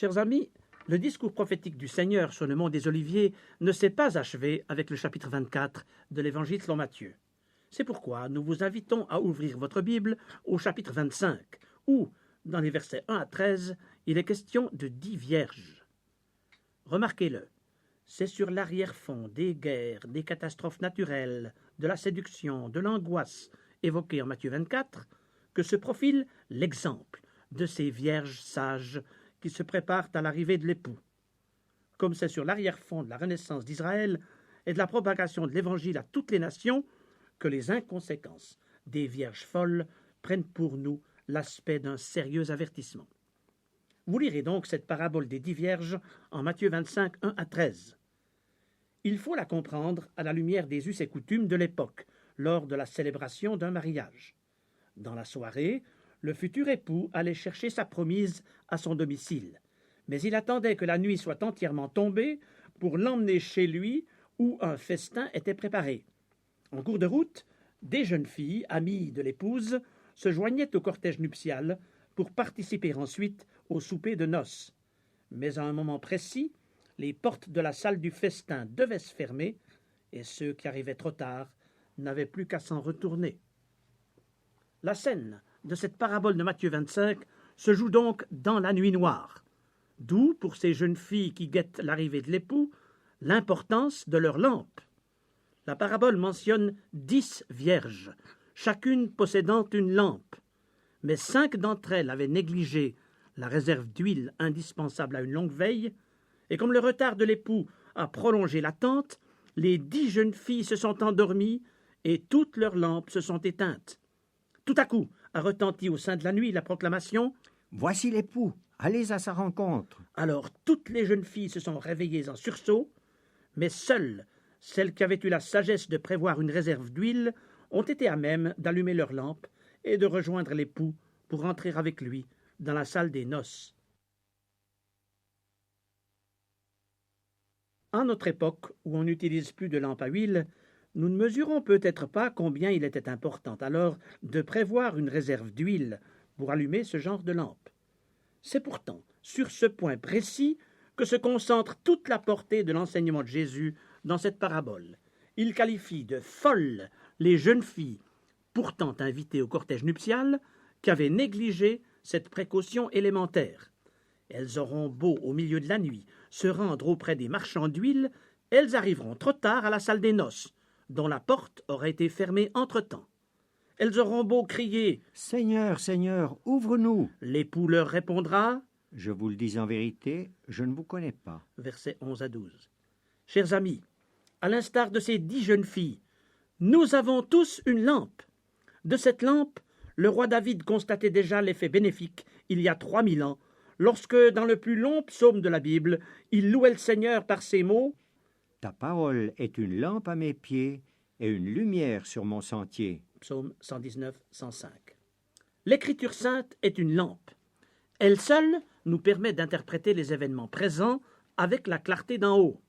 Chers amis, le discours prophétique du Seigneur sur le mont des Oliviers ne s'est pas achevé avec le chapitre 24 de l'Évangile selon Matthieu. C'est pourquoi nous vous invitons à ouvrir votre Bible au chapitre 25, où, dans les versets 1 à 13, il est question de 10 vierges. Remarquez-le, c'est sur l'arrière-fond des guerres, des catastrophes naturelles, de la séduction, de l'angoisse évoquée en Matthieu 24, que se profile l'exemple de ces vierges sages qui se préparent à l'arrivée de l'époux. Comme c'est sur l'arrière-fond de la renaissance d'Israël et de la propagation de l'Évangile à toutes les nations que les inconséquences des vierges folles prennent pour nous l'aspect d'un sérieux avertissement. Vous lirez donc cette parabole des 10 vierges en Matthieu 25, 1 à 13. Il faut la comprendre à la lumière des us et coutumes de l'époque, lors de la célébration d'un mariage. Dans la soirée, le futur époux allait chercher sa promise à son domicile, mais il attendait que la nuit soit entièrement tombée pour l'emmener chez lui où un festin était préparé. En cours de route, des jeunes filles, amies de l'épouse, se joignaient au cortège nuptial pour participer ensuite au souper de noces. Mais à un moment précis, les portes de la salle du festin devaient se fermer et ceux qui arrivaient trop tard n'avaient plus qu'à s'en retourner. La scène de cette parabole de Matthieu 25 se joue donc dans la nuit noire. D'où, pour ces jeunes filles qui guettent l'arrivée de l'époux, l'importance de leur lampe. La parabole mentionne 10 vierges, chacune possédant une lampe, mais 5 d'entre elles avaient négligé la réserve d'huile indispensable à une longue veille, et comme le retard de l'époux a prolongé l'attente, les 10 jeunes filles se sont endormies et toutes leurs lampes se sont éteintes. Tout à coup a retenti au sein de la nuit la proclamation « Voici l'époux, allez à sa rencontre ». Alors toutes les jeunes filles se sont réveillées en sursaut, mais seules celles qui avaient eu la sagesse de prévoir une réserve d'huile ont été à même d'allumer leurs lampes et de rejoindre l'époux pour entrer avec lui dans la salle des noces. En notre époque, où on n'utilise plus de lampes à huile, nous ne mesurons peut-être pas combien il était important alors de prévoir une réserve d'huile pour allumer ce genre de lampe. C'est pourtant sur ce point précis que se concentre toute la portée de l'enseignement de Jésus dans cette parabole. Il qualifie de folles les jeunes filles, pourtant invitées au cortège nuptial, qui avaient négligé cette précaution élémentaire. Elles auront beau, au milieu de la nuit, se rendre auprès des marchands d'huile, elles arriveront trop tard à la salle des noces, dont la porte aurait été fermée entre-temps. Elles auront beau crier « Seigneur, Seigneur, ouvre-nous !» L'époux leur répondra « Je vous le dis en vérité, je ne vous connais pas. » Versets 11 à 12. Chers amis, à l'instar de ces 10 jeunes filles, nous avons tous une lampe. De cette lampe, le roi David constatait déjà l'effet bénéfique il y a 3000 ans, lorsque, dans le plus long psaume de la Bible, il louait le Seigneur par ces mots « Ta parole est une lampe à mes pieds et une lumière sur mon sentier. » Psaume 119, 105. L'Écriture sainte est une lampe. Elle seule nous permet d'interpréter les événements présents avec la clarté d'en haut.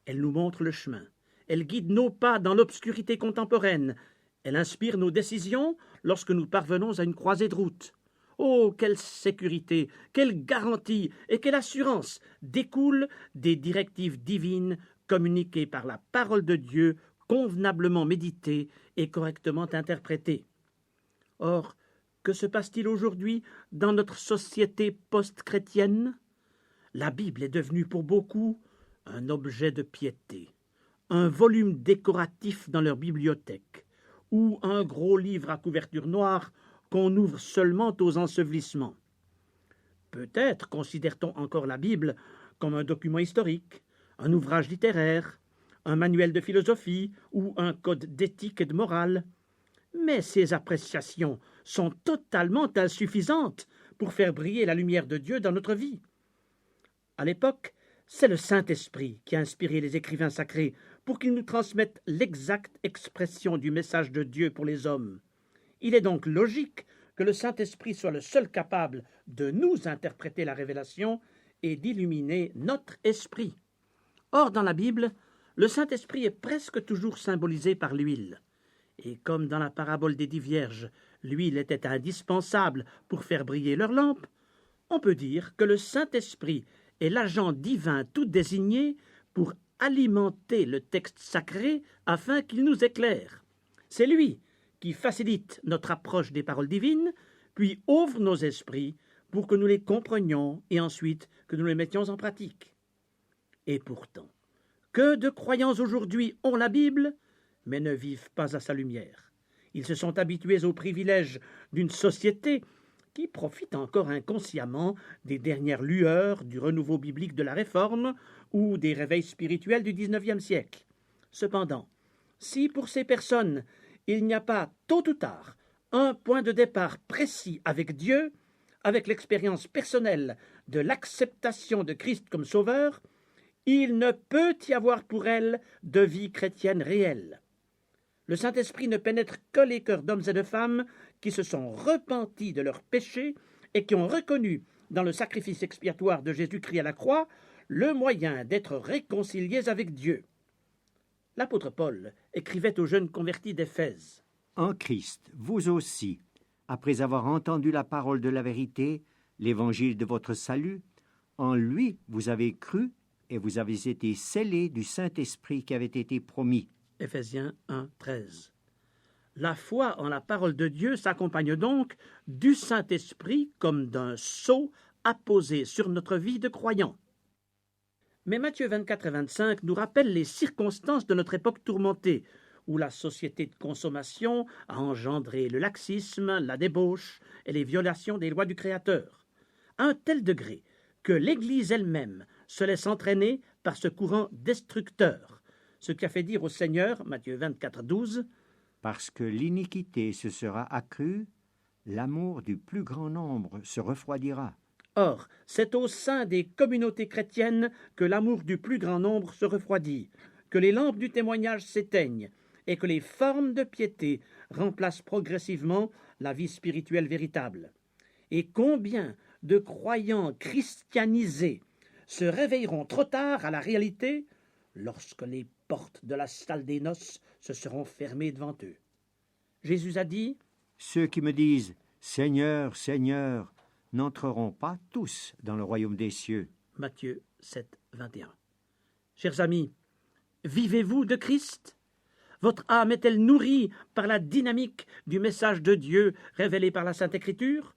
Elle nous montre le chemin. Elle guide nos pas dans l'obscurité contemporaine. Elle inspire nos décisions lorsque nous parvenons à une croisée de route. Oh, quelle sécurité, quelle garantie et quelle assurance découlent des directives divines communiquées par la parole de Dieu, convenablement méditée et correctement interprétée. Or, que se passe-t-il aujourd'hui dans notre société post-chrétienne ? La Bible est devenue pour beaucoup un objet de piété, un volume décoratif dans leur bibliothèque, ou un gros livre à couverture noire qu'on ouvre seulement aux ensevelissements. Peut-être considère-t-on encore la Bible comme un document historique, un ouvrage littéraire, un manuel de philosophie ou un code d'éthique et de morale. Mais ces appréciations sont totalement insuffisantes pour faire briller la lumière de Dieu dans notre vie. À l'époque, c'est le Saint-Esprit qui a inspiré les écrivains sacrés pour qu'ils nous transmettent l'exacte expression du message de Dieu pour les hommes. Il est donc logique que le Saint-Esprit soit le seul capable de nous interpréter la révélation et d'illuminer notre esprit. Or, dans la Bible, le Saint-Esprit est presque toujours symbolisé par l'huile. Et comme dans la parabole des 10 vierges, l'huile était indispensable pour faire briller leurs lampes, On peut dire que le Saint-Esprit est l'agent divin tout désigné pour alimenter le texte sacré afin qu'il nous éclaire. C'est lui qui facilite notre approche des paroles divines, puis ouvre nos esprits pour que nous les comprenions et ensuite que nous les mettions en pratique. Et pourtant, que de croyants aujourd'hui ont la Bible, mais ne vivent pas à sa lumière. Ils se sont habitués aux privilèges d'une société qui profite encore inconsciemment des dernières lueurs du renouveau biblique de la Réforme ou des réveils spirituels du XIXe siècle. Cependant, si pour ces personnes, il n'y a pas, tôt ou tard, un point de départ précis avec Dieu, avec l'expérience personnelle de l'acceptation de Christ comme Sauveur, il ne peut y avoir pour elles de vie chrétienne réelle. Le Saint-Esprit ne pénètre que les cœurs d'hommes et de femmes qui se sont repentis de leurs péchés et qui ont reconnu dans le sacrifice expiatoire de Jésus-Christ à la croix le moyen d'être réconciliés avec Dieu. L'apôtre Paul écrivait aux jeunes convertis d'Éphèse. En Christ, vous aussi, après avoir entendu la parole de la vérité, l'évangile de votre salut, en lui vous avez cru et vous avez été scellés du Saint-Esprit qui avait été promis. Éphésiens 1, 13. La foi en la parole de Dieu s'accompagne donc du Saint-Esprit comme d'un sceau apposé sur notre vie de croyant. Mais Matthieu 24 et 25 nous rappellent les circonstances de notre époque tourmentée, où la société de consommation a engendré le laxisme, la débauche et les violations des lois du Créateur, à un tel degré que l'Église elle-même se laisse entraîner par ce courant destructeur, ce qui a fait dire au Seigneur, Matthieu 24, 12, « Parce que l'iniquité se sera accrue, l'amour du plus grand nombre se refroidira. » Or, c'est au sein des communautés chrétiennes que l'amour du plus grand nombre se refroidit, que les lampes du témoignage s'éteignent et que les formes de piété remplacent progressivement la vie spirituelle véritable. Et combien de croyants christianisés se réveilleront trop tard à la réalité lorsque les portes de la salle des noces se seront fermées devant eux. Jésus a dit, « Ceux qui me disent « Seigneur, Seigneur », n'entreront pas tous dans le royaume des cieux. » Matthieu 7, 21. Chers amis, vivez-vous de Christ? Votre âme est-elle nourrie par la dynamique du message de Dieu révélé par la Sainte Écriture?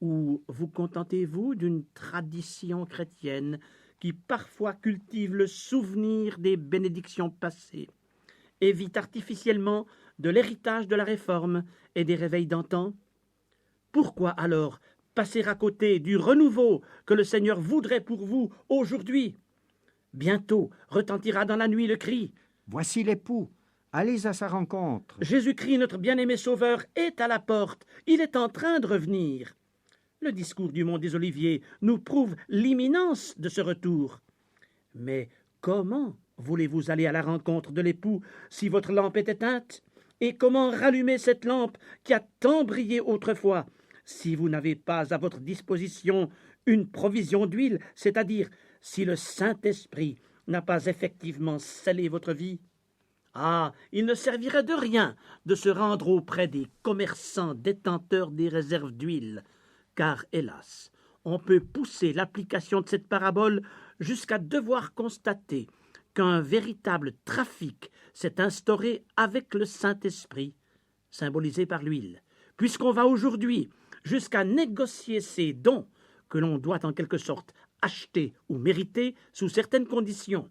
Ou vous contentez-vous d'une tradition chrétienne qui parfois cultive le souvenir des bénédictions passées, évite artificiellement de l'héritage de la Réforme et des réveils d'antan? Pourquoi alors passer à côté du renouveau que le Seigneur voudrait pour vous aujourd'hui? Bientôt retentira dans la nuit le cri « Voici l'époux, allez à sa rencontre. » Jésus-Christ, notre bien-aimé Sauveur, est à la porte, il est en train de revenir. Le discours du Mont des Oliviers nous prouve l'imminence de ce retour. Mais comment voulez-vous aller à la rencontre de l'époux si votre lampe est éteinte? Et comment rallumer cette lampe qui a tant brillé autrefois si vous n'avez pas à votre disposition une provision d'huile, c'est-à-dire si le Saint-Esprit n'a pas effectivement scellé votre vie? Ah, il ne servirait de rien de se rendre auprès des commerçants détenteurs des réserves d'huile, car, hélas, on peut pousser l'application de cette parabole jusqu'à devoir constater qu'un véritable trafic s'est instauré avec le Saint-Esprit, symbolisé par l'huile, puisqu'on va aujourd'hui jusqu'à négocier ces dons que l'on doit en quelque sorte acheter ou mériter sous certaines conditions.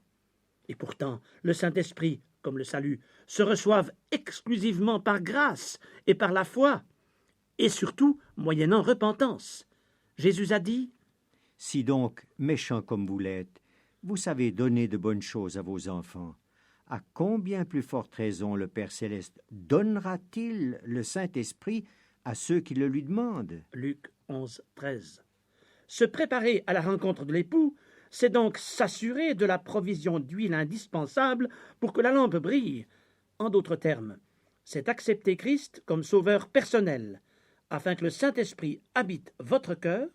Et pourtant, le Saint-Esprit, comme le salut, se reçoivent exclusivement par grâce et par la foi, et surtout moyennant repentance. Jésus a dit, « Si donc, méchants comme vous l'êtes, vous savez donner de bonnes choses à vos enfants, à combien plus forte raison le Père Céleste donnera-t-il le Saint-Esprit à ceux qui le lui demandent? » Luc 11, 13. Se préparer à la rencontre de l'époux, c'est donc s'assurer de la provision d'huile indispensable pour que la lampe brille. En d'autres termes, c'est accepter Christ comme sauveur personnel, afin que le Saint-Esprit habite votre cœur,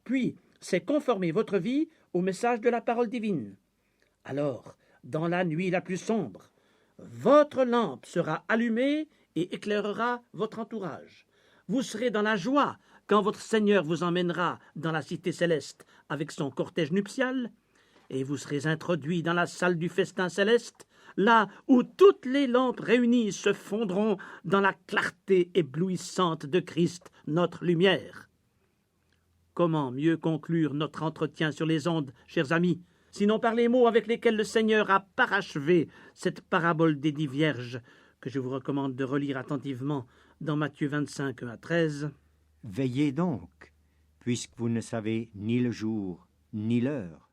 puis c'est conformer votre vie au message de la parole divine. Alors, dans la nuit la plus sombre, votre lampe sera allumée et éclairera votre entourage. Vous serez dans la joie quand votre Seigneur vous emmènera dans la cité céleste avec son cortège nuptial, et vous serez introduits dans la salle du festin céleste, là où toutes les lampes réunies se fondront dans la clarté éblouissante de Christ, notre lumière. Comment mieux conclure notre entretien sur les ondes, chers amis, sinon par les mots avec lesquels le Seigneur a parachevé cette parabole des 10 vierges, que je vous recommande de relire attentivement dans Matthieu 25, 1-13. Veillez donc, puisque vous ne savez ni le jour ni l'heure.